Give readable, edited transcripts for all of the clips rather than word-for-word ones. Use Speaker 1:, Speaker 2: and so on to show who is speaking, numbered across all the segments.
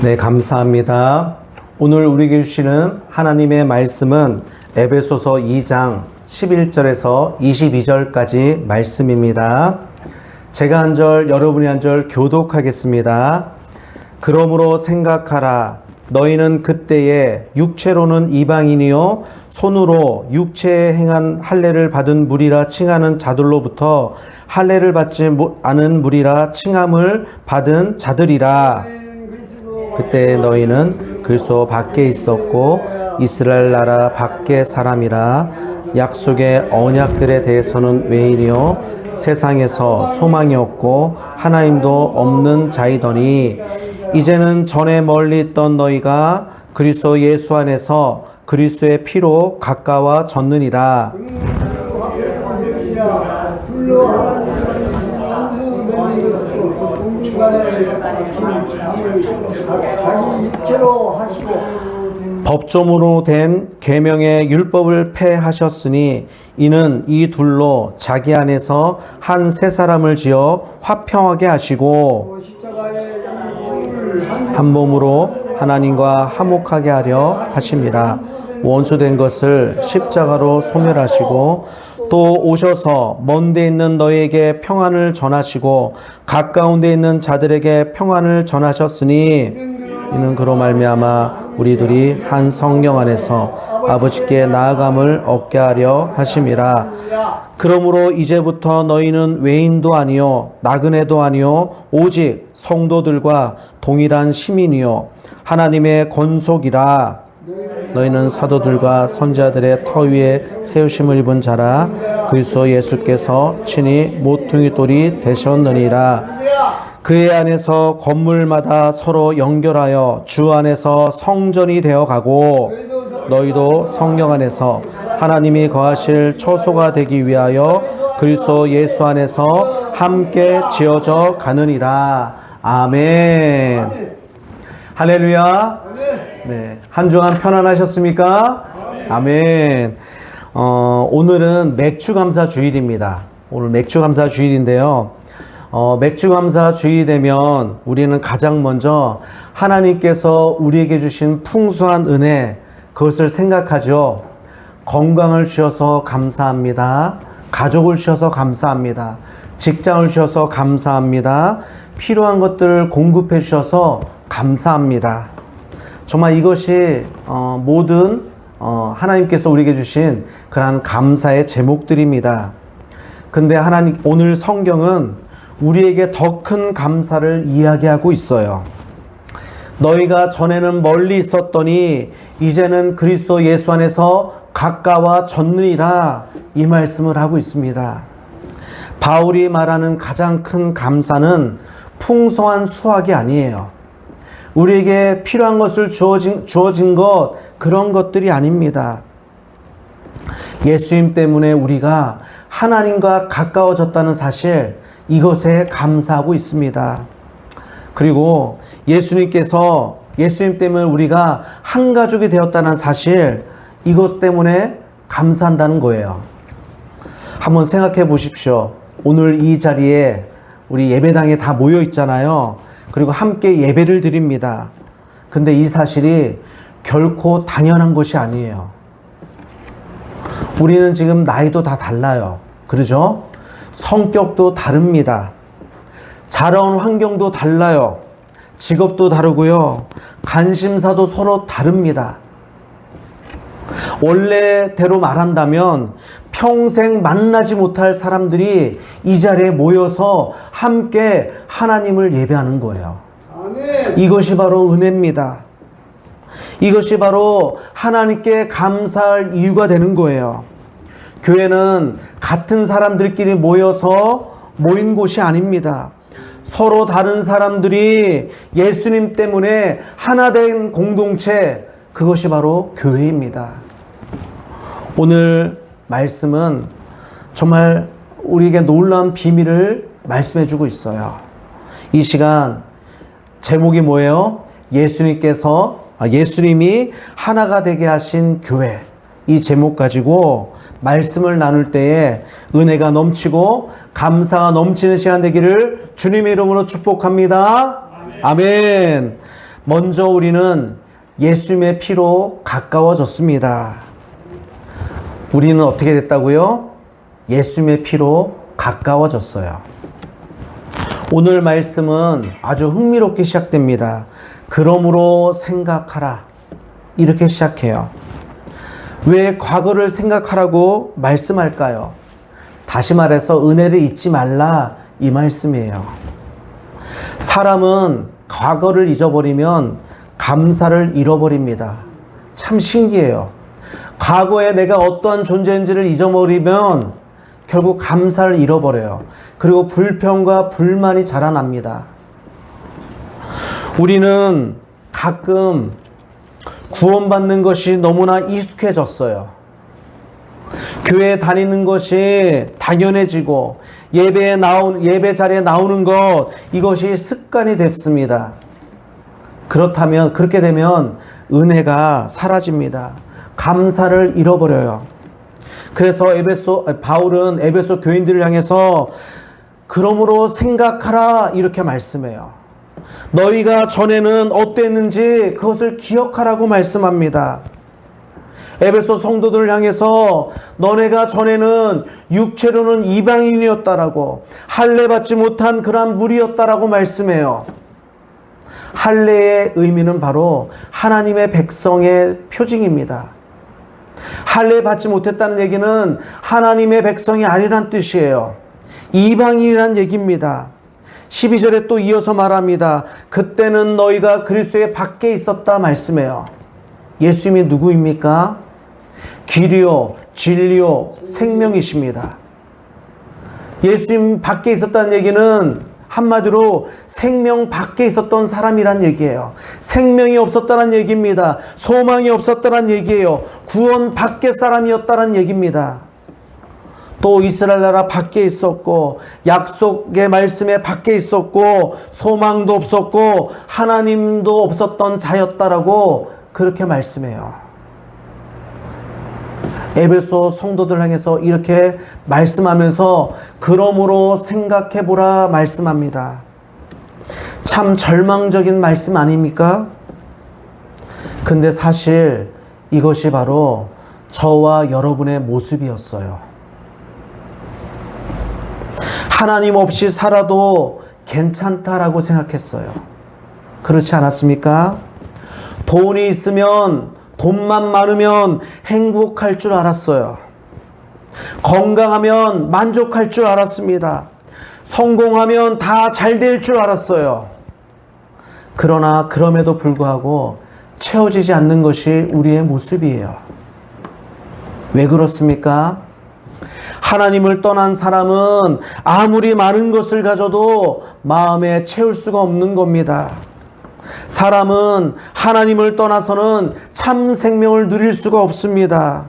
Speaker 1: 네, 감사합니다. 오늘 우리에게 주시는 하나님의 말씀은 에베소서 2장 11절에서 22절까지 말씀입니다. 제가 한 절, 여러분이 한 절 교독하겠습니다. 그러므로 생각하라. 너희는 그때에 육체로는 이방인이요 손으로 육체에 행한 할례를 받은 무리라 칭하는 자들로부터 할례를 받지 않은 무리라 칭함을 받은 자들이라. 그때 너희는 그리스도 밖에 있었고 이스라엘 나라 밖의 사람이라. 약속의 언약들에 대해서는 외인이요 세상에서 소망이 없고 하나님도 없는 자이더니 이제는 전에 멀리 있던 너희가 그리스도 예수 안에서 그리스도의 피로 가까워졌느니라. 법조문으로 된 계명의 율법을 폐하셨으니 이는 이 둘로 자기 안에서 한 새 사람을 지어 화평하게 하시고 한 몸으로 하나님과 화목하게 하려 하심이라. 원수된 것을 십자가로 소멸하시고 또 오셔서 먼 데 있는 너희에게 평안을 전하시고 가까운 데 있는 자들에게 평안을 전하셨으니 이는 그로 말미암아 우리들이 한 성령 안에서 아버지께 나아감을 얻게 하려 하심이라. 그러므로 이제부터 너희는 외인도 아니요 나그네도 아니요 오직 성도들과 동일한 시민이요 하나님의 권속이라. 너희는 사도들과 선지자들의 터 위에 세우심을 입은 자라. 그리스도 예수께서 친히 모퉁이 돌이 되셨느니라. 그의 안에서 건물마다 서로 연결하여 주 안에서 성전이 되어 가고 너희도 성령 안에서 하나님이 거하실 처소가 되기 위하여 그리스도 예수 안에서 함께 지어져 가느니라. 아멘. 할렐루야. 네, 한 주간 편안하셨습니까? 아멘. 오늘은 맥주감사 주일입니다. 오늘 맥주감사 주일인데요. 맥주감사 주일이 되면 우리는 가장 먼저 하나님께서 우리에게 주신 풍성한 은혜, 그것을 생각하죠. 건강을 주셔서 감사합니다. 가족을 주셔서 감사합니다. 직장을 주셔서 감사합니다. 필요한 것들을 공급해 주셔서 감사합니다. 정말 이것이 모든 하나님께서 우리에게 주신 그러한 감사의 제목들입니다. 근데 하나님, 오늘 성경은 우리에게 더 큰 감사를 이야기하고 있어요. 너희가 전에는 멀리 있었더니 이제는 그리스도 예수 안에서 가까워졌느니라, 이 말씀을 하고 있습니다. 바울이 말하는 가장 큰 감사는 풍성한 수확이 아니에요. 우리에게 필요한 것을 주어진 것, 그런 것들이 아닙니다. 예수님 때문에 우리가 하나님과 가까워졌다는 사실, 이것에 감사하고 있습니다. 그리고 예수님 때문에 우리가 한 가족이 되었다는 사실, 이것 때문에 감사한다는 거예요. 한번 생각해 보십시오. 오늘 이 자리에 우리 예배당에 다 모여 있잖아요. 그리고 함께 예배를 드립니다. 근데 이 사실이 결코 당연한 것이 아니에요. 우리는 지금 나이도 다 달라요. 그러죠? 성격도 다릅니다. 자라온 환경도 달라요. 직업도 다르고요. 관심사도 서로 다릅니다. 원래대로 말한다면 평생 만나지 못할 사람들이 이 자리에 모여서 함께 하나님을 예배하는 거예요. 이것이 바로 은혜입니다. 이것이 바로 하나님께 감사할 이유가 되는 거예요. 교회는 같은 사람들끼리 모인 곳이 아닙니다. 서로 다른 사람들이 예수님 때문에 하나 된 공동체, 그것이 바로 교회입니다. 오늘 말씀은 정말 우리에게 놀라운 비밀을 말씀해 주고 있어요. 이 시간 제목이 뭐예요? 예수님이 하나가 되게 하신 교회, 이 제목 가지고 말씀을 나눌 때에 은혜가 넘치고 감사가 넘치는 시간 되기를 주님의 이름으로 축복합니다. 아멘. 먼저 우리는 예수님의 피로 가까워졌습니다. 우리는 어떻게 됐다고요? 예수님의 피로 가까워졌어요. 오늘 말씀은 아주 흥미롭게 시작됩니다. 그러므로 생각하라. 이렇게 시작해요. 왜 과거를 생각하라고 말씀할까요? 다시 말해서 은혜를 잊지 말라 이 말씀이에요. 사람은 과거를 잊어버리면 감사를 잃어버립니다. 참 신기해요. 과거에 내가 어떠한 존재인지를 잊어버리면 결국 감사를 잃어버려요. 그리고 불평과 불만이 자라납니다. 우리는 가끔 구원받는 것이 너무나 익숙해졌어요. 교회에 다니는 것이 당연해지고 예배 자리에 나오는 것, 이것이 습관이 됐습니다. 그렇다면, 그렇게 되면 은혜가 사라집니다. 감사를 잃어버려요. 그래서 바울은 에베소 교인들을 향해서 그러므로 생각하라 이렇게 말씀해요. 너희가 전에는 어땠는지 그것을 기억하라고 말씀합니다. 에베소 성도들을 향해서 너네가 전에는 육체로는 이방인이었다라고, 할례받지 못한 그러한 무리였다라고 말씀해요. 할례의 의미는 바로 하나님의 백성의 표징입니다. 할례받지 못했다는 얘기는 하나님의 백성이 아니란 뜻이에요. 이방인이란 얘기입니다. 12절에 또 이어서 말합니다. 그때는 너희가 그리스도의 밖에 있었다 말씀해요. 예수님이 누구입니까? 길이요, 진리요, 생명이십니다. 예수님 밖에 있었다는 얘기는 한마디로 생명 밖에 있었던 사람이란 얘기예요. 생명이 없었다는 얘기입니다. 소망이 없었다는 얘기예요. 구원 밖에 사람이었다는 얘기입니다. 또 이스라엘 나라 밖에 있었고, 약속의 말씀에 밖에 있었고, 소망도 없었고, 하나님도 없었던 자였다라고 그렇게 말씀해요. 에베소 성도들 향해서 이렇게 말씀하면서 그러므로 생각해보라 말씀합니다. 참 절망적인 말씀 아닙니까? 근데 사실 이것이 바로 저와 여러분의 모습이었어요. 하나님 없이 살아도 괜찮다라고 생각했어요. 그렇지 않았습니까? 돈이 있으면, 돈만 많으면 행복할 줄 알았어요. 건강하면 만족할 줄 알았습니다. 성공하면 다 잘 될 줄 알았어요. 그러나 그럼에도 불구하고 채워지지 않는 것이 우리의 모습이에요. 왜 그렇습니까? 하나님을 떠난 사람은 아무리 많은 것을 가져도 마음에 채울 수가 없는 겁니다. 사람은 하나님을 떠나서는 참 생명을 누릴 수가 없습니다.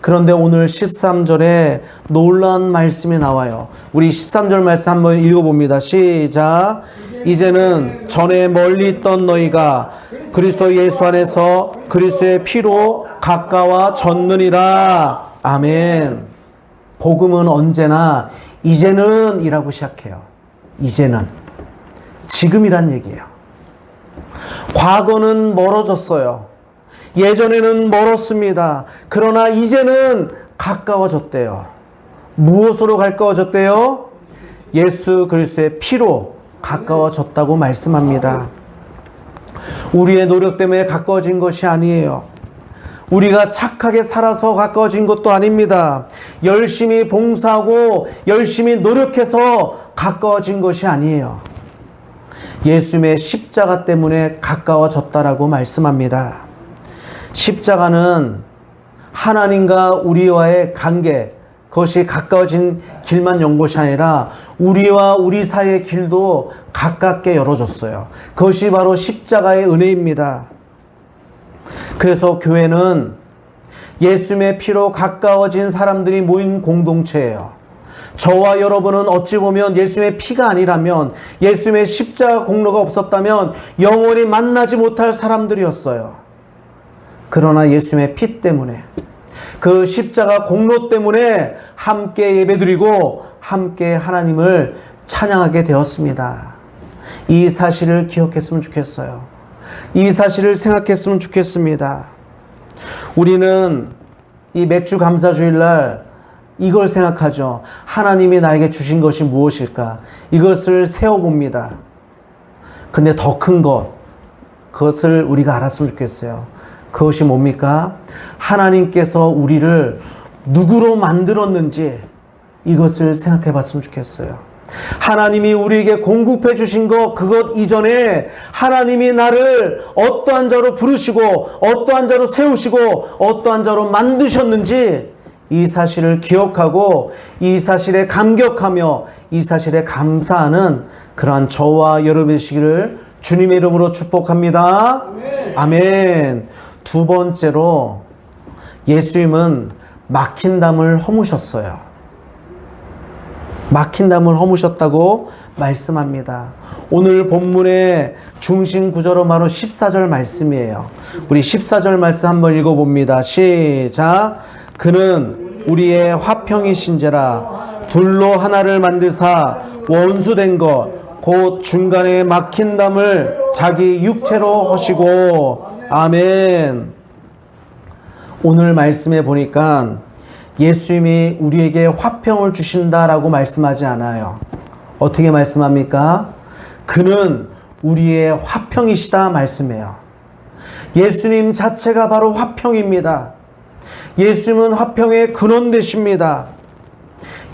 Speaker 1: 그런데 오늘 13절에 놀라운 말씀이 나와요. 우리 13절 말씀 한번 읽어봅니다. 시작. 이제는 전에 멀리 있던 너희가 그리스도 예수 안에서 그리스도의 피로 가까워졌느니라. 아멘. 복음은 언제나 이제는 이라고 시작해요. 이제는. 지금이란 얘기예요. 과거는 멀어졌어요. 예전에는 멀었습니다. 그러나 이제는 가까워졌대요. 무엇으로 가까워졌대요? 예수 그리스도의 피로 가까워졌다고 말씀합니다. 우리의 노력 때문에 가까워진 것이 아니에요. 우리가 착하게 살아서 가까워진 것도 아닙니다. 열심히 봉사하고 열심히 노력해서 가까워진 것이 아니에요. 예수님의 십자가 때문에 가까워졌다라고 말씀합니다. 십자가는 하나님과 우리와의 관계, 그것이 가까워진 길만 연 것이 아니라 우리와 우리 사이의 길도 가깝게 열어줬어요. 그것이 바로 십자가의 은혜입니다. 그래서 교회는 예수님의 피로 가까워진 사람들이 모인 공동체예요. 저와 여러분은 어찌 보면 예수님의 피가 아니라면, 예수님의 십자가 공로가 없었다면 영원히 만나지 못할 사람들이었어요. 그러나 예수님의 피 때문에, 그 십자가 공로 때문에 함께 예배드리고 함께 하나님을 찬양하게 되었습니다. 이 사실을 기억했으면 좋겠어요. 이 사실을 생각했으면 좋겠습니다. 우리는 이 맥주 감사주일날 이걸 생각하죠. 하나님이 나에게 주신 것이 무엇일까? 이것을 세워봅니다. 근데 더 큰 것, 그것을 우리가 알았으면 좋겠어요. 그것이 뭡니까? 하나님께서 우리를 누구로 만들었는지 이것을 생각해 봤으면 좋겠어요. 하나님이 우리에게 공급해 주신 그것 이전에 하나님이 나를 어떠한 자로 부르시고 어떠한 자로 세우시고 어떠한 자로 만드셨는지 이 사실을 기억하고 이 사실에 감격하며 이 사실에 감사하는 그러한 저와 여러분의 시기를 주님의 이름으로 축복합니다. 아멘. 두 번째로 예수님은 막힌 담을 허무셨어요. 막힌 담을 허무셨다고 말씀합니다. 오늘 본문의 중심 구절로 바로 14절 말씀이에요. 우리 14절 말씀 한번 읽어봅니다. 시작. 그는 우리의 화평이신지라 둘로 하나를 만드사 원수된 것 곧 중간에 막힌 담을 자기 육체로 하시고. 아멘. 오늘 말씀에 보니까 예수님이 우리에게 화평을 주신다라고 말씀하지 않아요. 어떻게 말씀합니까? 그는 우리의 화평이시다 말씀해요. 예수님 자체가 바로 화평입니다. 예수님은 화평의 근원 되십니다.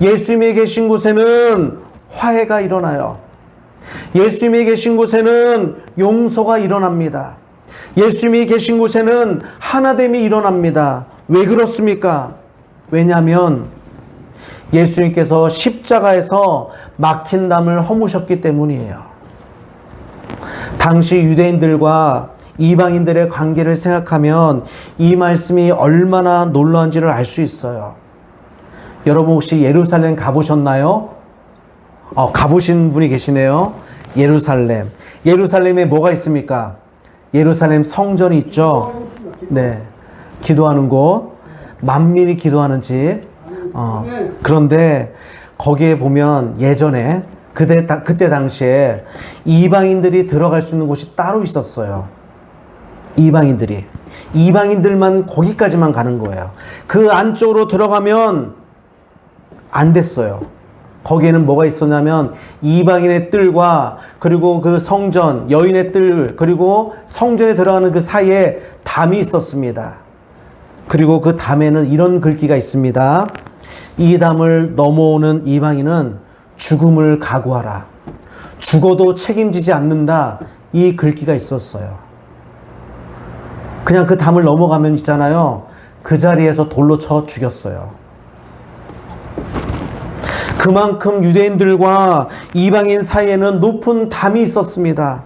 Speaker 1: 예수님이 계신 곳에는 화해가 일어나요. 예수님이 계신 곳에는 용서가 일어납니다. 예수님이 계신 곳에는 하나됨이 일어납니다. 왜 그렇습니까? 왜냐하면 예수님께서 십자가에서 막힌 담을 허무셨기 때문이에요. 당시 유대인들과 이방인들의 관계를 생각하면 이 말씀이 얼마나 놀라운지를 알 수 있어요. 여러분 혹시 예루살렘 가보셨나요? 가보신 분이 계시네요. 예루살렘. 예루살렘에 뭐가 있습니까? 예루살렘 성전이 있죠. 네, 기도하는 곳, 만민이 기도하는 집. 그런데 거기에 보면 예전에 그때 당시에 이방인들이 들어갈 수 있는 곳이 따로 있었어요. 이방인들만 거기까지만 가는 거예요. 그 안쪽으로 들어가면 안 됐어요. 거기에는 뭐가 있었냐면 이방인의 뜰과 그리고 그 성전, 여인의 뜰, 그리고 성전에 들어가는 그 사이에 담이 있었습니다. 그리고 그 담에는 이런 글귀가 있습니다. 이 담을 넘어오는 이방인은 죽음을 각오하라. 죽어도 책임지지 않는다. 이 글귀가 있었어요. 그냥 그 담을 넘어가면 있잖아요. 그 자리에서 돌로 쳐 죽였어요. 그만큼 유대인들과 이방인 사이에는 높은 담이 있었습니다.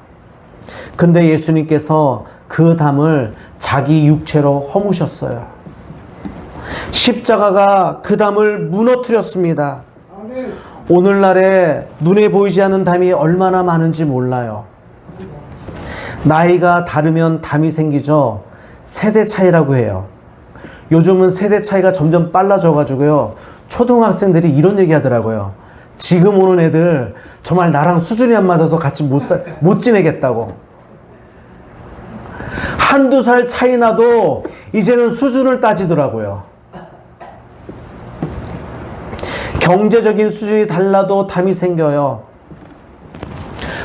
Speaker 1: 근데 예수님께서 그 담을 자기 육체로 허무셨어요. 십자가가 그 담을 무너뜨렸습니다. 오늘날에 눈에 보이지 않는 담이 얼마나 많은지 몰라요. 나이가 다르면 담이 생기죠. 세대 차이라고 해요. 요즘은 세대 차이가 점점 빨라져가지고요. 초등학생들이 이런 얘기 하더라고요. 지금 오는 애들 정말 나랑 수준이 안 맞아서 같이 못 지내겠다고. 한두 살 차이 나도 이제는 수준을 따지더라고요. 경제적인 수준이 달라도 담이 생겨요.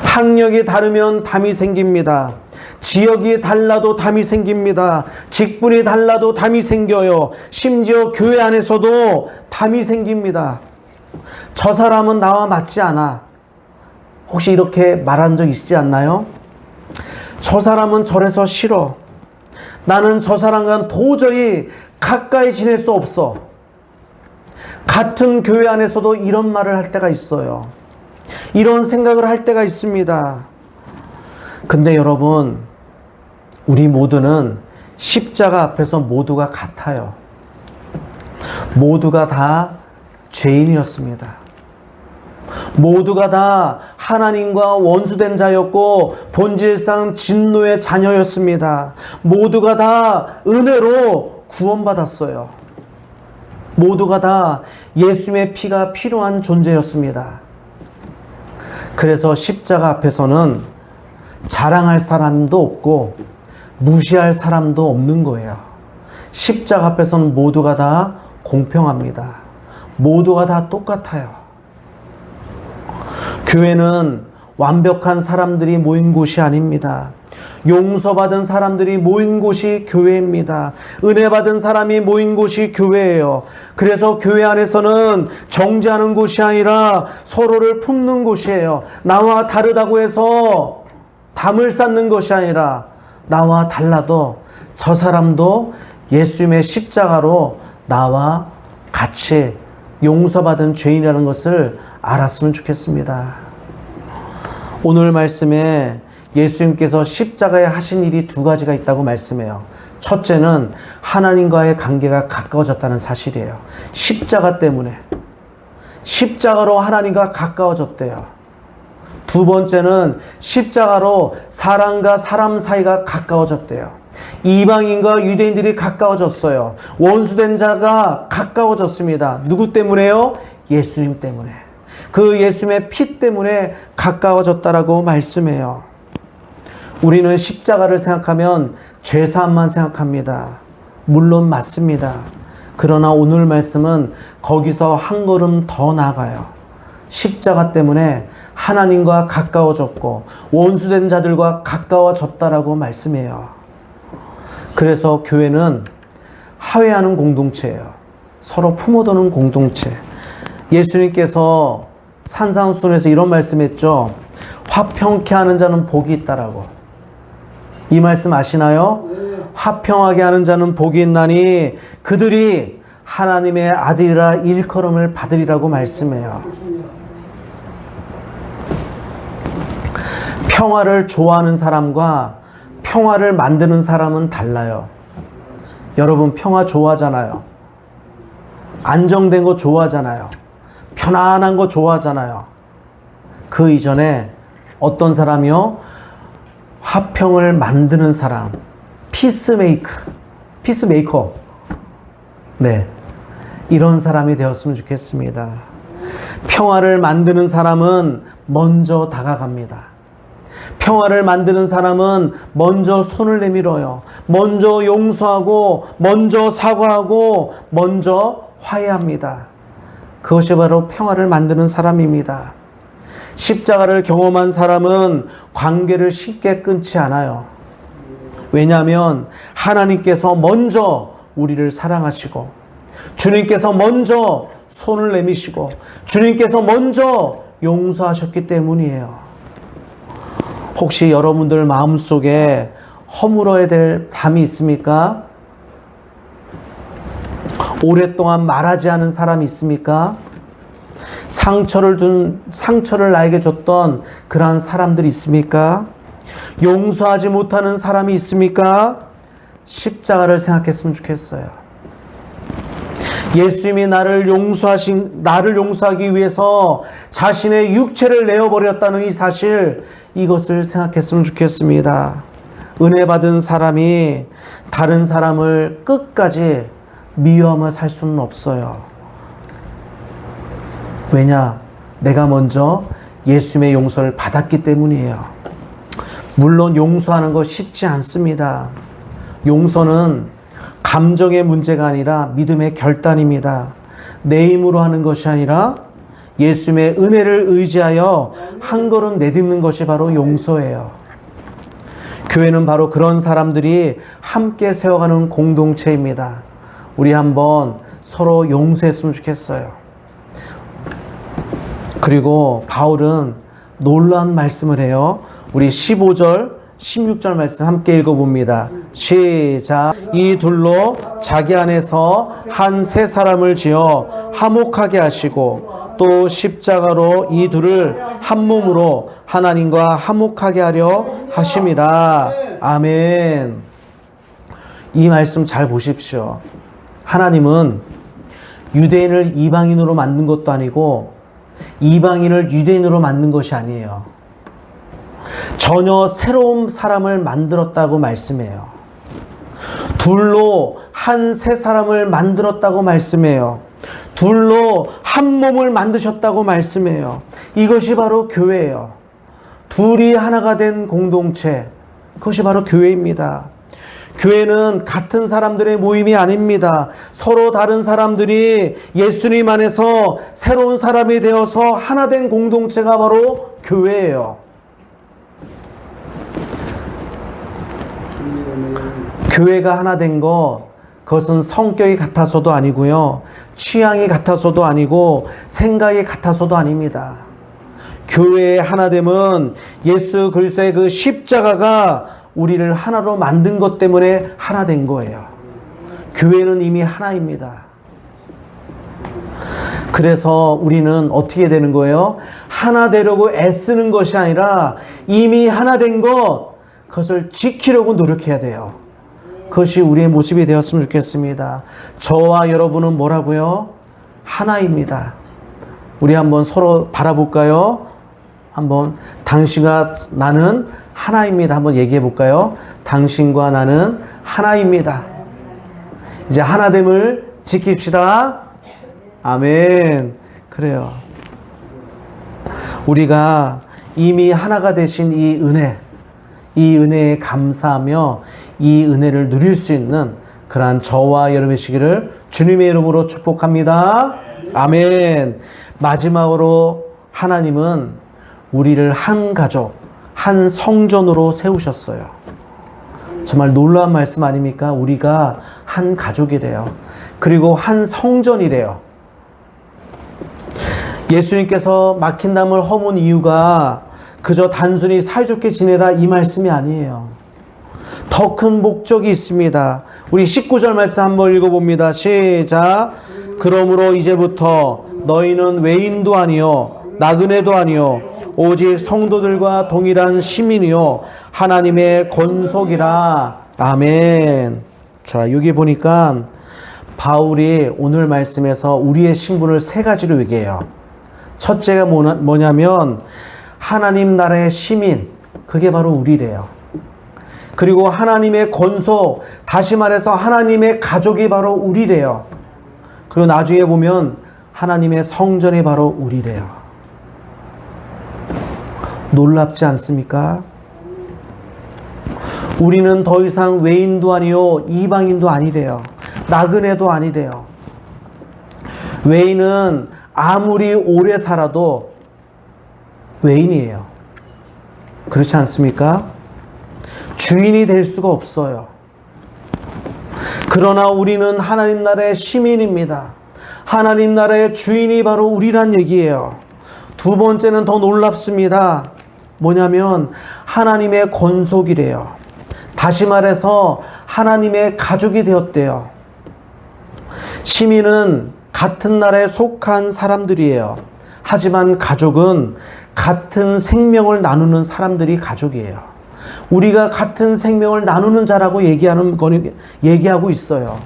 Speaker 1: 학력이 다르면 담이 생깁니다. 지역이 달라도 담이 생깁니다. 직분이 달라도 담이 생겨요. 심지어 교회 안에서도 담이 생깁니다. 저 사람은 나와 맞지 않아. 혹시 이렇게 말한 적 있지 않나요? 저 사람은 저래서 싫어. 나는 저 사람과는 도저히 가까이 지낼 수 없어. 같은 교회 안에서도 이런 말을 할 때가 있어요. 이런 생각을 할 때가 있습니다. 근데 여러분, 우리 모두는 십자가 앞에서 모두가 같아요. 모두가 다 죄인이었습니다. 모두가 다 하나님과 원수된 자였고 본질상 진노의 자녀였습니다. 모두가 다 은혜로 구원받았어요. 모두가 다 예수님의 피가 필요한 존재였습니다. 그래서 십자가 앞에서는 자랑할 사람도 없고 무시할 사람도 없는 거예요. 십자가 앞에서는 모두가 다 공평합니다. 모두가 다 똑같아요. 교회는 완벽한 사람들이 모인 곳이 아닙니다. 용서받은 사람들이 모인 곳이 교회입니다. 은혜 받은 사람이 모인 곳이 교회예요. 그래서 교회 안에서는 정죄하는 곳이 아니라 서로를 품는 곳이에요. 나와 다르다고 해서 담을 쌓는 것이 아니라 나와 달라도 저 사람도 예수님의 십자가로 나와 같이 용서받은 죄인이라는 것을 알았으면 좋겠습니다. 오늘 말씀에 예수님께서 십자가에 하신 일이 두 가지가 있다고 말씀해요. 첫째는 하나님과의 관계가 가까워졌다는 사실이에요. 십자가 때문에. 십자가로 하나님과 가까워졌대요. 두 번째는 십자가로 사람과 사람 사이가 가까워졌대요. 이방인과 유대인들이 가까워졌어요. 원수된 자가 가까워졌습니다. 누구 때문에요? 예수님 때문에. 그 예수님의 피 때문에 가까워졌다라고 말씀해요. 우리는 십자가를 생각하면 죄사함만 생각합니다. 물론 맞습니다. 그러나 오늘 말씀은 거기서 한 걸음 더 나아가요. 십자가 때문에 하나님과 가까워졌고 원수된 자들과 가까워졌다라고 말씀해요. 그래서 교회는 화해하는 공동체예요. 서로 품어두는 공동체. 예수님께서 산상수훈에서 이런 말씀했죠. 화평케 하는 자는 복이 있다라고. 이 말씀 아시나요? 화평하게 하는 자는 복이 있나니 그들이 하나님의 아들이라 일컬음을 받으리라고 말씀해요. 평화를 좋아하는 사람과 평화를 만드는 사람은 달라요. 여러분 평화 좋아하잖아요. 안정된 거 좋아하잖아요. 편안한 거 좋아하잖아요. 그 이전에 어떤 사람이요? 화평을 만드는 사람, 피스메이커. 네, 이런 사람이 되었으면 좋겠습니다. 평화를 만드는 사람은 먼저 다가갑니다. 평화를 만드는 사람은 먼저 손을 내밀어요. 먼저 용서하고, 먼저 사과하고, 먼저 화해합니다. 그것이 바로 평화를 만드는 사람입니다. 십자가를 경험한 사람은 관계를 쉽게 끊지 않아요. 왜냐하면 하나님께서 먼저 우리를 사랑하시고 주님께서 먼저 손을 내미시고 주님께서 먼저 용서하셨기 때문이에요. 혹시 여러분들 마음속에 허물어야 될 담이 있습니까? 오랫동안 말하지 않은 사람이 있습니까? 상처를 나에게 줬던 그러한 사람들이 있습니까? 용서하지 못하는 사람이 있습니까? 십자가를 생각했으면 좋겠어요. 예수님이 나를 용서하기 위해서 자신의 육체를 내어버렸다는 이 사실, 이것을 생각했으면 좋겠습니다. 은혜 받은 사람이 다른 사람을 끝까지 미워하며 살 수는 없어요. 왜냐? 내가 먼저 예수님의 용서를 받았기 때문이에요. 물론 용서하는 거 쉽지 않습니다. 용서는 감정의 문제가 아니라 믿음의 결단입니다. 내 힘으로 하는 것이 아니라 예수님의 은혜를 의지하여 한 걸음 내딛는 것이 바로 용서예요. 교회는 바로 그런 사람들이 함께 세워가는 공동체입니다. 우리 한번 서로 용서했으면 좋겠어요. 그리고 바울은 놀라운 말씀을 해요. 우리 15절, 16절 말씀 함께 읽어봅니다. 시작. 이 둘로 자기 안에서 한 세 사람을 지어 화목하게 하시고 또 십자가로 이 둘을 한 몸으로 하나님과 화목하게 하려 하심이라. 아멘. 이 말씀 잘 보십시오. 하나님은 유대인을 이방인으로 만든 것도 아니고 이방인을 유대인으로 만든 것이 아니에요. 전혀 새로운 사람을 만들었다고 말씀해요. 둘로 한 세 사람을 만들었다고 말씀해요. 둘로 한 몸을 만드셨다고 말씀해요. 이것이 바로 교회예요. 둘이 하나가 된 공동체, 그것이 바로 교회입니다. 교회는 같은 사람들의 모임이 아닙니다. 서로 다른 사람들이 예수님 안에서 새로운 사람이 되어서 하나 된 공동체가 바로 교회예요. 교회가 하나 된 거, 그것은 성격이 같아서도 아니고요, 취향이 같아서도 아니고, 생각이 같아서도 아닙니다. 교회의 하나됨은 예수 그리스도의 그 십자가가 우리를 하나로 만든 것 때문에 하나 된 거예요. 교회는 이미 하나입니다. 그래서 우리는 어떻게 되는 거예요? 하나 되려고 애쓰는 것이 아니라 이미 하나 된 것, 그것을 지키려고 노력해야 돼요. 그것이 우리의 모습이 되었으면 좋겠습니다. 저와 여러분은 뭐라고요? 하나입니다. 우리 한번 서로 바라볼까요? 한번 당신과 나는 하나입니다. 한번 얘기해 볼까요? 당신과 나는 하나입니다. 이제 하나됨을 지킵시다. 아멘. 그래요. 우리가 이미 하나가 되신 이 은혜에 감사하며 이 은혜를 누릴 수 있는 그러한 저와 여러분의 시기를 주님의 이름으로 축복합니다. 아멘. 마지막으로 하나님은 우리를 한 가족, 한 성전으로 세우셨어요. 정말 놀라운 말씀 아닙니까? 우리가 한 가족이래요. 그리고 한 성전이래요. 예수님께서 막힌 담을 허문 이유가 그저 단순히 사이좋게 지내라 이 말씀이 아니에요. 더 큰 목적이 있습니다. 우리 19절 말씀 한번 읽어봅니다. 시작. 그러므로 이제부터 너희는 외인도 아니요 나그네도 아니요 오직 성도들과 동일한 시민이요 하나님의 권속이라. 아멘. 자, 여기 보니까 바울이 오늘 말씀에서 우리의 신분을 세 가지로 얘기해요. 첫째가 뭐냐면 하나님 나라의 시민, 그게 바로 우리래요. 그리고 하나님의 권속, 다시 말해서 하나님의 가족이 바로 우리래요. 그리고 나중에 보면 하나님의 성전이 바로 우리래요. 놀랍지 않습니까? 우리는 더 이상 외인도 아니요 이방인도 아니래요. 나그네도 아니래요. 외인은 아무리 오래 살아도 외인이에요. 그렇지 않습니까? 주인이 될 수가 없어요. 그러나 우리는 하나님 나라의 시민입니다. 하나님 나라의 주인이 바로 우리란 얘기예요. 두 번째는 더 놀랍습니다. 뭐냐면 하나님의 권속이래요. 다시 말해서 하나님의 가족이 되었대요. 시민은 같은 나라에 속한 사람들이에요. 하지만 가족은 같은 생명을 나누는 사람들이 가족이에요. 우리가 같은 생명을 나누는 자라고 얘기하고 있어요.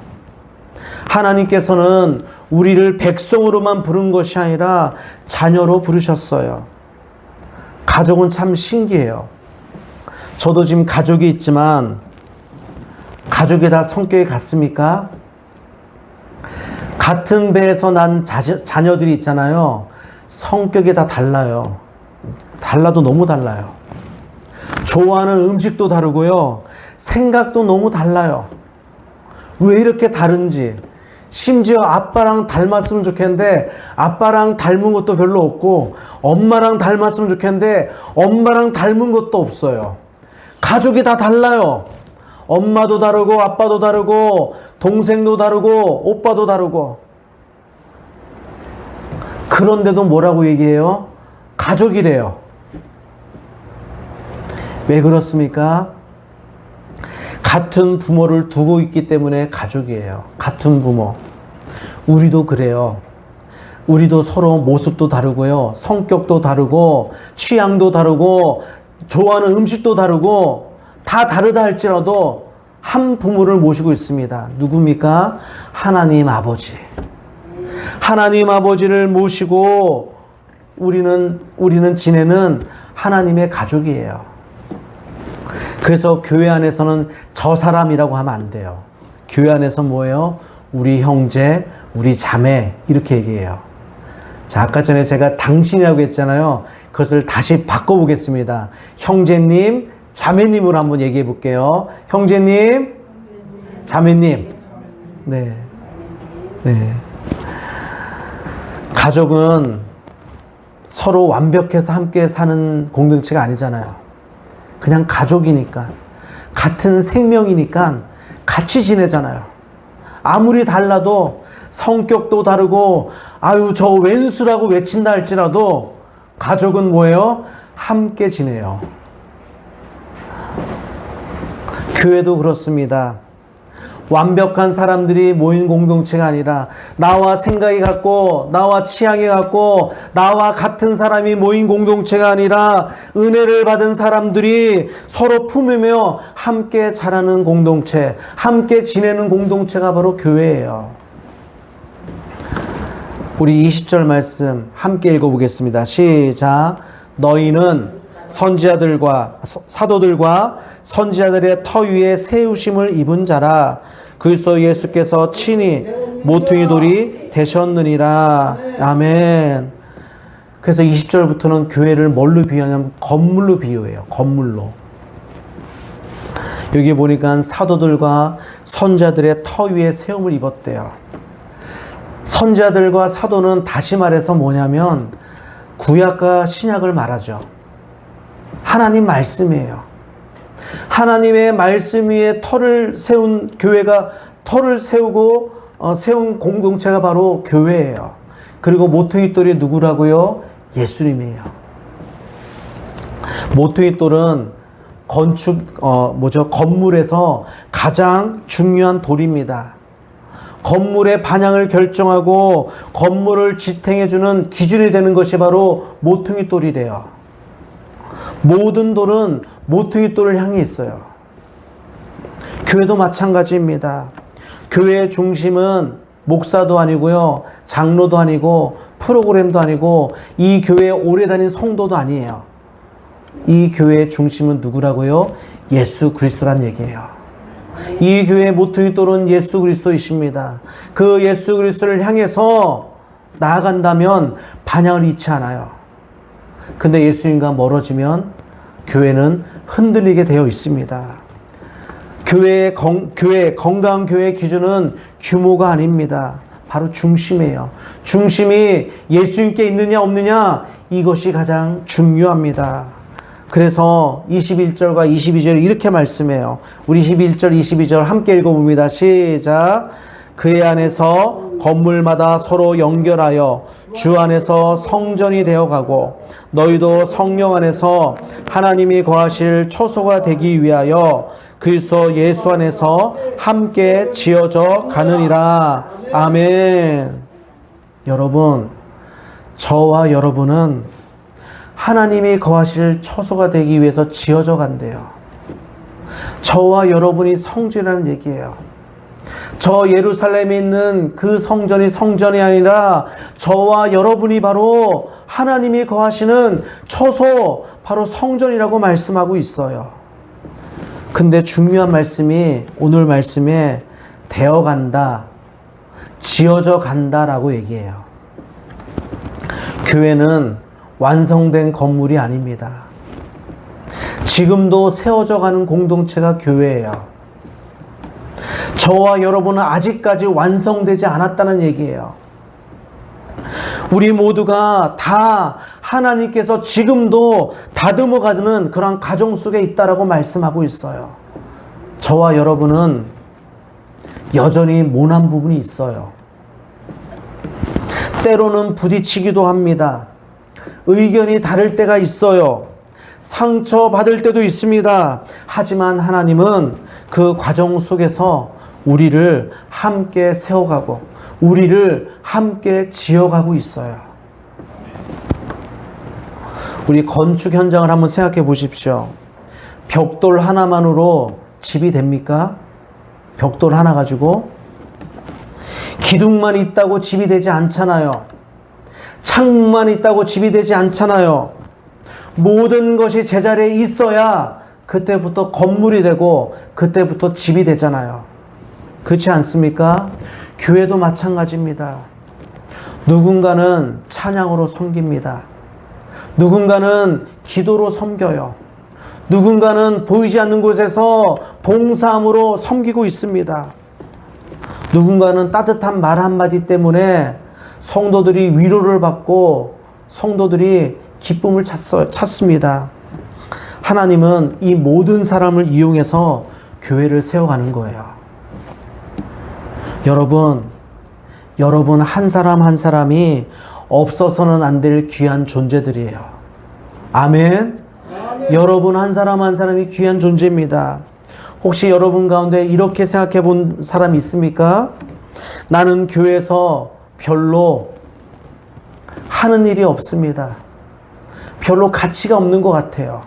Speaker 1: 하나님께서는 우리를 백성으로만 부른 것이 아니라 자녀로 부르셨어요. 가족은 참 신기해요. 저도 지금 가족이 있지만 가족이 다 성격이 같습니까? 같은 배에서 난 자녀들이 있잖아요. 성격이 다 달라요. 달라도 너무 달라요. 좋아하는 음식도 다르고요. 생각도 너무 달라요. 왜 이렇게 다른지. 심지어 아빠랑 닮았으면 좋겠는데 아빠랑 닮은 것도 별로 없고 엄마랑 닮았으면 좋겠는데 엄마랑 닮은 것도 없어요. 가족이 다 달라요. 엄마도 다르고 아빠도 다르고 동생도 다르고 오빠도 다르고. 그런데도 뭐라고 얘기해요? 가족이래요. 왜 그렇습니까? 같은 부모를 두고 있기 때문에 가족이에요. 같은 부모. 우리도 그래요. 우리도 서로 모습도 다르고요. 성격도 다르고 취향도 다르고 좋아하는 음식도 다르고 다 다르다 할지라도 한 부모를 모시고 있습니다. 누굽니까? 하나님 아버지. 하나님 아버지를 모시고 우리는 지내는 하나님의 가족이에요. 그래서 교회 안에서는 저 사람이라고 하면 안 돼요. 교회 안에서 뭐예요? 우리 형제, 우리 자매 이렇게 얘기해요. 자, 아까 전에 제가 당신이라고 했잖아요. 그것을 다시 바꿔보겠습니다. 형제님, 자매님으로 한번 얘기해 볼게요. 형제님, 자매님. 네. 네. 가족은 서로 완벽해서 함께 사는 공동체가 아니잖아요. 그냥 가족이니까, 같은 생명이니까 같이 지내잖아요. 아무리 달라도 성격도 다르고 아유 저 왼수라고 외친다 할지라도 가족은 뭐예요? 함께 지내요. 교회도 그렇습니다. 완벽한 사람들이 모인 공동체가 아니라 나와 생각이 같고 나와 취향이 같고 나와 같은 사람이 모인 공동체가 아니라 은혜를 받은 사람들이 서로 품으며 함께 자라는 공동체, 함께 지내는 공동체가 바로 교회예요. 우리 20절 말씀 함께 읽어보겠습니다. 시작. 너희는 선지자들과 사도들과 선지자들의 터 위에 세우심을 입은 자라. 그리스도 예수께서 친히 모퉁이 돌이 되셨느니라. 아멘. 그래서 20절부터는 교회를 뭘로 비유하냐면 건물로 비유해요. 건물로. 여기 보니까 사도들과 선지자들의 터 위에 세움을 입었대요. 선지자들과 사도는 다시 말해서 뭐냐면 구약과 신약을 말하죠. 하나님 말씀이에요. 하나님의 말씀 위에 터를 세운 교회가 터를 세우고 세운 공동체가 바로 교회예요. 그리고 모퉁이돌이 누구라고요? 예수님이에요. 모퉁이돌은 건물에서 가장 중요한 돌입니다. 건물의 반향을 결정하고 건물을 지탱해주는 기준이 되는 것이 바로 모퉁이돌이래요. 모든 돌은 모퉁이돌을 향해 있어요. 교회도 마찬가지입니다. 교회의 중심은 목사도 아니고요, 장로도 아니고 프로그램도 아니고 이 교회에 오래 다닌 성도도 아니에요. 이 교회의 중심은 누구라고요? 예수 그리스도란 얘기예요. 이 교회의 모퉁이돌은 예수 그리스도이십니다. 그 예수 그리스도를 향해서 나아간다면 반향을 잃지 않아요. 근데 예수님과 멀어지면 교회는 흔들리게 되어 있습니다. 건강한 교회의 기준은 규모가 아닙니다. 바로 중심이에요. 중심이 예수님께 있느냐 없느냐, 이것이 가장 중요합니다. 그래서 21절과 22절 이렇게 말씀해요. 우리 21절, 22절 함께 읽어봅니다. 시작. 그의 안에서 건물마다 서로 연결하여 주 안에서 성전이 되어가고 너희도 성령 안에서 하나님이 거하실 처소가 되기 위하여 그리스도 예수 안에서 함께 지어져 가느니라. 아멘. 여러분, 저와 여러분은 하나님이 거하실 처소가 되기 위해서 지어져 간대요. 저와 여러분이 성전이라는 얘기예요. 저 예루살렘에 있는 그 성전이 성전이 아니라 저와 여러분이 바로 하나님이 거하시는 처소, 바로 성전이라고 말씀하고 있어요. 근데 중요한 말씀이 오늘 말씀에 되어간다, 지어져 간다라고 얘기해요. 교회는 완성된 건물이 아닙니다. 지금도 세워져 가는 공동체가 교회예요. 저와 여러분은 아직까지 완성되지 않았다는 얘기예요. 우리 모두가 다 하나님께서 지금도 다듬어가는 그런 가정 속에 있다라고 말씀하고 있어요. 저와 여러분은 여전히 모난 부분이 있어요. 때로는 부딪히기도 합니다. 의견이 다를 때가 있어요. 상처받을 때도 있습니다. 하지만 하나님은 그 과정 속에서 우리를 함께 세워가고 우리를 함께 지어가고 있어요. 우리 건축 현장을 한번 생각해 보십시오. 벽돌 하나만으로 집이 됩니까? 벽돌 하나 가지고? 기둥만 있다고 집이 되지 않잖아요. 창문만 있다고 집이 되지 않잖아요. 모든 것이 제자리에 있어야 그때부터 건물이 되고 그때부터 집이 되잖아요. 그렇지 않습니까? 교회도 마찬가지입니다. 누군가는 찬양으로 섬깁니다. 누군가는 기도로 섬겨요. 누군가는 보이지 않는 곳에서 봉사함으로 섬기고 있습니다. 누군가는 따뜻한 말 한마디 때문에 성도들이 위로를 받고 성도들이 기쁨을 찾습니다. 하나님은 이 모든 사람을 이용해서 교회를 세워가는 거예요. 여러분 한 사람 한 사람이 없어서는 안 될 귀한 존재들이에요. 아멘. 여러분 한 사람 한 사람이 귀한 존재입니다. 혹시 여러분 가운데 이렇게 생각해 본 사람이 있습니까? 나는 교회에서 별로 하는 일이 없습니다. 별로 가치가 없는 것 같아요.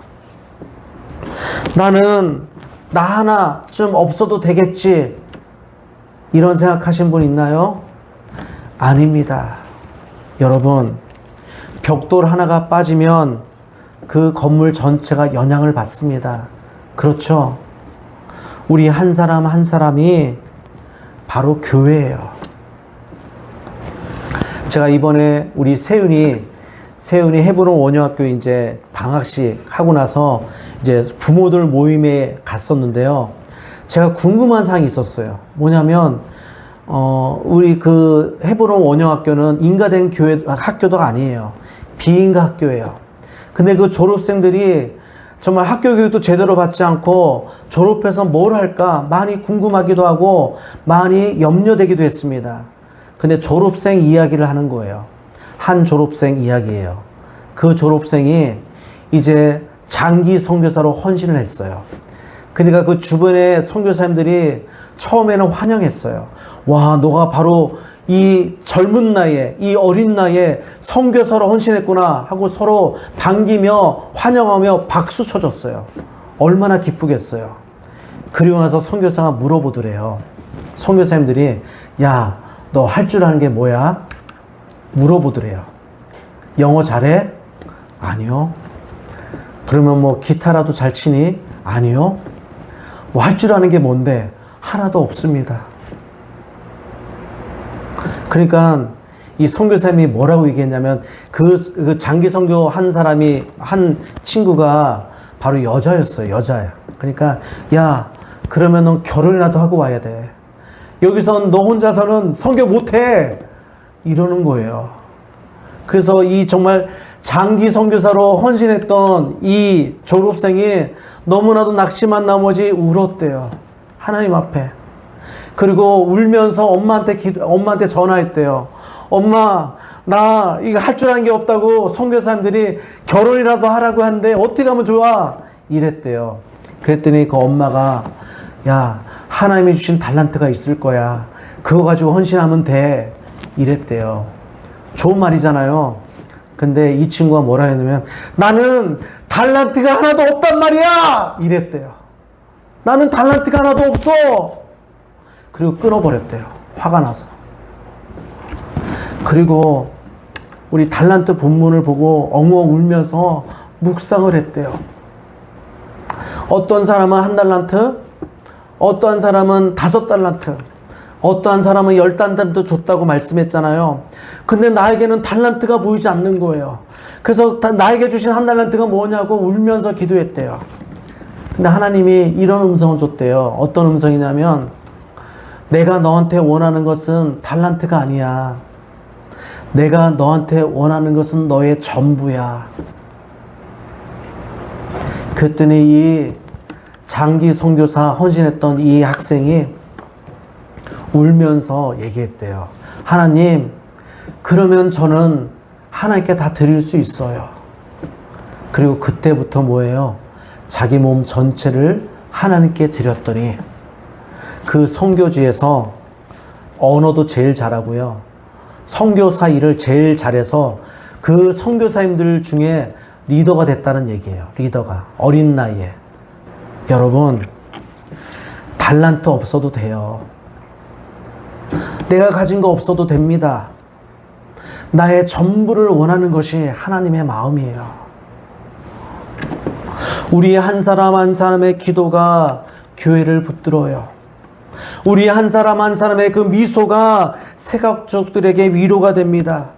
Speaker 1: 나는 나 하나 좀 없어도 되겠지. 이런 생각하신 분 있나요? 아닙니다. 여러분, 벽돌 하나가 빠지면 그 건물 전체가 영향을 받습니다. 그렇죠? 우리 한 사람 한 사람이 바로 교회예요. 제가 이번에 우리 세윤이 헤브론 원효학교 이제 방학식 하고 나서 이제 부모들 모임에 갔었는데요. 제가 궁금한 사항이 있었어요. 뭐냐면 우리 그 헤브론 원효학교는 인가된 학교도 아니에요. 비인가 학교예요. 근데 그 졸업생들이 정말 학교 교육도 제대로 받지 않고 졸업해서 뭘 할까 많이 궁금하기도 하고 많이 염려되기도 했습니다. 근데 졸업생 이야기를 하는 거예요. 한 졸업생 이야기예요. 그 졸업생이 이제 장기 선교사로 헌신을 했어요. 그러니까 그 주변의 선교사님들이 처음에는 환영했어요. 와, 너가 바로 이 젊은 나이에, 이 어린 나이에 선교사로 헌신했구나 하고 서로 반기며 환영하며 박수 쳐줬어요. 얼마나 기쁘겠어요. 그리고 나서 선교사가 물어보더래요. 선교사님들이 야, 너 할 줄 아는 게 뭐야? 물어보더래요. 영어 잘해? 아니요. 그러면 뭐 기타라도 잘 치니? 아니요. 뭐 할 줄 아는 게 뭔데? 하나도 없습니다. 그러니까 이 선교사님이 뭐라고 얘기했냐면 그 장기 선교 한 사람이 한 친구가 바로 여자였어요. 여자야. 그러니까 야, 그러면 넌 결혼이라도 하고 와야 돼. 여기선 너 혼자서는 선교 못해. 이러는 거예요. 그래서 이 정말 장기 선교사로 헌신했던 이 졸업생이 너무나도 낙심한 나머지 울었대요. 하나님 앞에. 그리고 울면서 엄마한테 전화했대요. 엄마, 나 이거 할 줄 아는 게 없다고 선교사님들이 결혼이라도 하라고 하는데 어떻게 하면 좋아? 이랬대요. 그랬더니 그 엄마가 야, 하나님이 주신 달란트가 있을 거야. 그거 가지고 헌신하면 돼. 이랬대요. 좋은 말이잖아요. 근데 이 친구가 뭐라 했냐면 나는 달란트가 하나도 없단 말이야. 이랬대요. 나는 달란트가 하나도 없어. 그리고 끊어버렸대요. 화가 나서. 그리고 우리 달란트 본문을 보고 엉엉 울면서 묵상을 했대요. 어떤 사람은 1달란트, 어떠한 사람은 5달란트, 어떠한 사람은 10달란트 줬다고 말씀했잖아요. 근데 나에게는 달란트가 보이지 않는 거예요. 그래서 나에게 주신 1달란트가 뭐냐고 울면서 기도했대요. 근데 하나님이 이런 음성을 줬대요. 어떤 음성이냐면 내가 너한테 원하는 것은 달란트가 아니야. 내가 너한테 원하는 것은 너의 전부야. 그랬더니 이 장기 선교사 헌신했던 이 학생이 울면서 얘기했대요. 하나님, 그러면 저는 하나님께 다 드릴 수 있어요. 그리고 그때부터 뭐예요? 자기 몸 전체를 하나님께 드렸더니 그 선교지에서 언어도 제일 잘하고요. 선교사 일을 제일 잘해서 그 선교사님들 중에 리더가 됐다는 얘기예요. 리더가. 어린 나이에. 여러분, 달란트 없어도 돼요. 내가 가진 거 없어도 됩니다. 나의 전부를 원하는 것이 하나님의 마음이에요. 우리 한 사람 한 사람의 기도가 교회를 붙들어요. 우리 한 사람 한 사람의 그 미소가 세각족들에게 위로가 됩니다.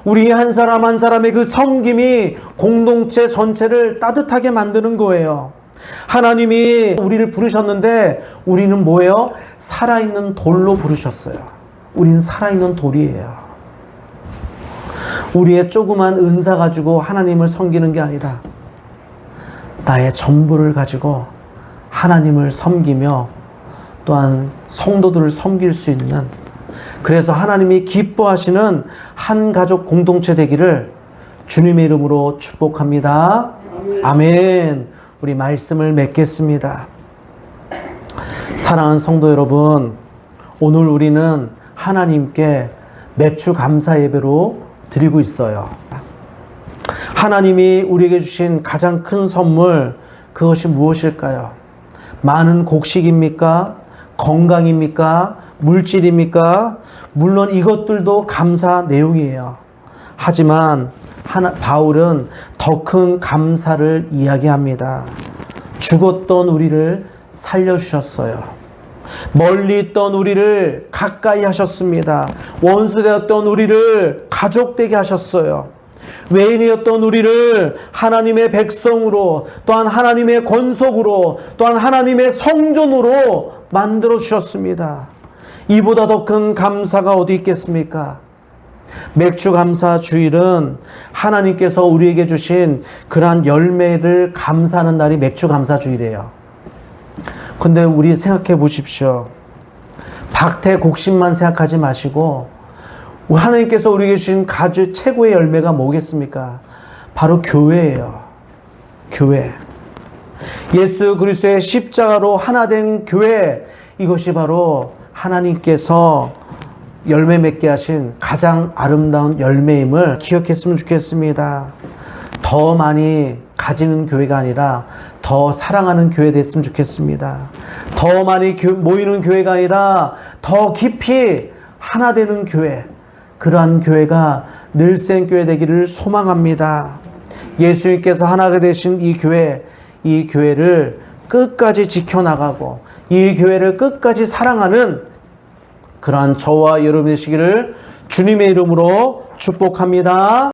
Speaker 1: 우리 한 사람 한 사람의 그 섬김이 공동체 전체를 따뜻하게 만드는 거예요. 하나님이 우리를 부르셨는데 우리는 뭐예요? 살아있는 돌로 부르셨어요. 우리는 살아있는 돌이에요. 우리의 조그만 은사 가지고 하나님을 섬기는 게 아니라 나의 전부를 가지고 하나님을 섬기며 또한 성도들을 섬길 수 있는, 그래서 하나님이 기뻐하시는 한 가족 공동체 되기를 주님의 이름으로 축복합니다. 아멘. 우리 말씀을 맺겠습니다. 사랑하는 성도 여러분, 오늘 우리는 하나님께 매주 감사 예배로 드리고 있어요. 하나님이 우리에게 주신 가장 큰 선물, 그것이 무엇일까요? 많은 곡식입니까? 건강입니까? 물질입니까? 물론 이것들도 감사 내용이에요. 하지만 바울은 더 큰 감사를 이야기합니다. 죽었던 우리를 살려주셨어요. 멀리 있던 우리를 가까이 하셨습니다. 원수되었던 우리를 가족되게 하셨어요. 외인이었던 우리를 하나님의 백성으로, 또한 하나님의 권속으로, 또한 하나님의 성전으로 만들어 주셨습니다. 이보다 더 큰 감사가 어디 있겠습니까? 맥주 감사 주일은 하나님께서 우리에게 주신 그러한 열매를 감사하는 날이 맥주 감사 주일이에요. 근데 우리 생각해 보십시오. 박태 곡식만 생각하지 마시고 하나님께서 우리에게 주신 가장 최고의 열매가 뭐겠습니까? 바로 교회예요. 교회. 예수 그리스도의 십자가로 하나 된 교회, 이것이 바로 하나님께서 열매 맺게 하신 가장 아름다운 열매임을 기억했으면 좋겠습니다. 더 많이 가지는 교회가 아니라 더 사랑하는 교회 됐으면 좋겠습니다. 더 많이 모이는 교회가 아니라 더 깊이 하나 되는 교회, 그러한 교회가 늘생교회 되기를 소망합니다. 예수님께서 하나가 되신 이 교회를 끝까지 지켜나가고 이 교회를 끝까지 사랑하는 그러한 저와 여러분 되시기를 주님의 이름으로 축복합니다.